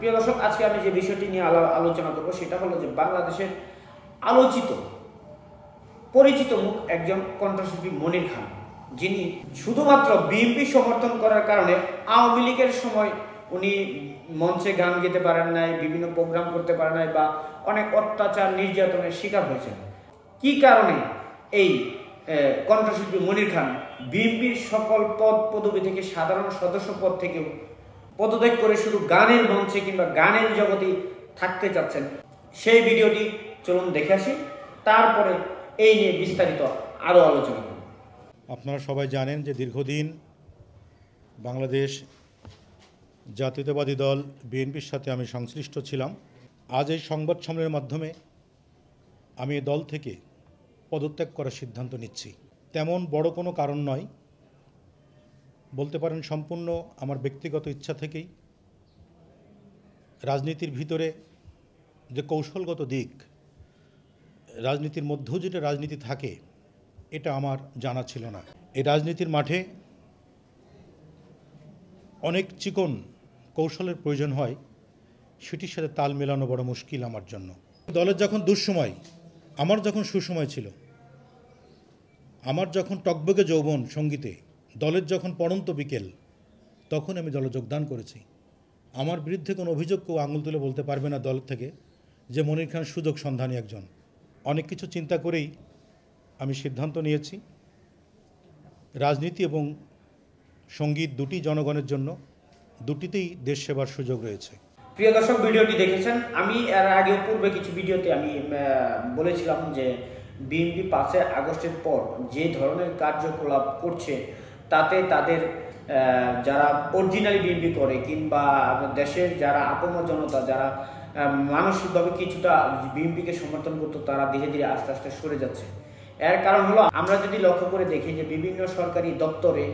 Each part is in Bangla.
প্রিয় দর্শক, আজকে আমি যে বিষয়টি নিয়ে আলোচনা করব সেটা হলো যে বাংলাদেশের আলোচিত পরিচিত মুখ একজন কণ্ঠশিল্পী মনির খান, যিনি শুধুমাত্র বিএনপি সমর্থন করার কারণে আওয়ামী লীগের সময় উনি মঞ্চে গান গেতে পারেন নাই, বিভিন্ন প্রোগ্রাম করতে পারেন নাই বা অনেক অত্যাচার নির্যাতনের শিকার হয়েছেন। কি কারণে এই কণ্ঠশিল্পী মনির খান বিএনপির সকল পদ পদবি থেকে সাধারণ সদস্য পদ থেকেও পদত্যাগ করে শুধু গানের মঞ্চে কিংবা গানের জগতে থাকতে চাচ্ছেন, সেই ভিডিওটি চলুন দেখে আসি, তারপরে এই নিয়ে বিস্তারিত আরও আলোচনা করব। আপনারা সবাই জানেন যে দীর্ঘদিন বাংলাদেশ জাতীয়তাবাদী দল বিএনপির সাথে আমি সংশ্লিষ্ট ছিলাম। আজ এই সংবাদ সম্মেলনের মাধ্যমে আমি এই দল থেকে পদত্যাগ করার সিদ্ধান্ত নিচ্ছি। তেমন বড় কোনো কারণ নয়, বলতে পারেন সম্পূর্ণ আমার ব্যক্তিগত ইচ্ছা থেকেই। রাজনীতির ভিতরে যে কৌশলগত দিক, রাজনীতির মধ্যেও যেটা রাজনীতি থাকে, এটা আমার জানা ছিল না। এই রাজনীতির মাঠে অনেক চিকন কৌশলের প্রয়োজন হয়, সেটির সাথে তাল মেলানো বড় মুশকিল আমার জন্য। দলের যখন দুঃসময়, আমার যখন সুসময় ছিল, আমার যখন টকবগে যৌবন সঙ্গীতে, দলের যখন পড়ন্ত বিকেল, তখন আমি দলে যোগদান করেছি। আমার বিরুদ্ধে কোনো অভিযোগ কেউ আঙুল তুলে বলতে পারবে না দল থেকে যে মনির খান সুযোগ সন্ধানী একজন। অনেক কিছু চিন্তা করেই আমি সিদ্ধান্ত নিয়েছি। রাজনীতি এবং সঙ্গীত দুটি জনগণের জন্য, দুটিতেই দেশ সেবার সুযোগ রয়েছে। প্রিয় দর্শক, ভিডিওটি দেখেছেন। আমি এর আগে পূর্বে কিছু ভিডিওতে আমি বলেছিলাম যে বিএনপি 5 আগস্টের পর যে ধরনের কার্যকলাপ করছে, তাতে তাদের যারা অরিজিনালি বিএনপি করে কিংবা দেশের যারা আপমর জনতা, যারা মানসিকভাবে কিছুটা বিএনপিকে সমর্থন করতো, তারা ধীরে ধীরে আস্তে আস্তে সরে যাচ্ছে। এর কারণ হলো, আমরা যদি লক্ষ্য করে দেখি যে বিভিন্ন সরকারি দপ্তরে,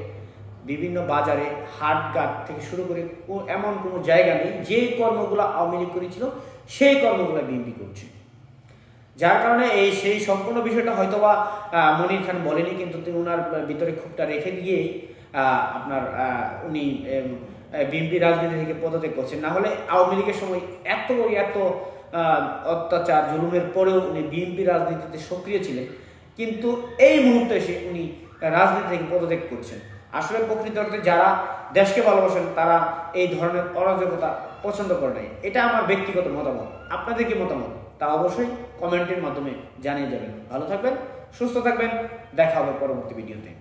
বিভিন্ন বাজারে, হাটঘাট থেকে শুরু করে এমন কোনো জায়গা নেই যে কর্মগুলো আওয়ামী লীগ করেছিল সেই কর্মগুলো বিএনপি করছে। যার কারণে সেই সম্পূর্ণ বিষয়টা হয়তোবা মনির খান বলেনি, কিন্তু তিনি ওনার ভিতরে ক্ষোভটা রেখে দিয়েই উনি বিএনপি রাজনীতি থেকে পদত্যাগ করছেন। না হলে আওয়ামী লীগের সময় এত অত্যাচার জুলুমের পরেও উনি বিএনপি রাজনীতিতে সক্রিয় ছিলেন, কিন্তু এই মুহূর্তে এসে উনি রাজনীতি থেকে পদত্যাগ করছেন। আসলে প্রকৃত অর্থে যারা দেশকে ভালোবাসেন তারা এই ধরনের অরাজকতা পছন্দ করে নাই। এটা আমার ব্যক্তিগত মতামত। আপনাদের কি মতামত তা অবশ্যই কমেন্টের মাধ্যমে জানিয়ে যাবেন। ভালো থাকবেন, সুস্থ থাকবেন, দেখা হবে পরবর্তী ভিডিওতে।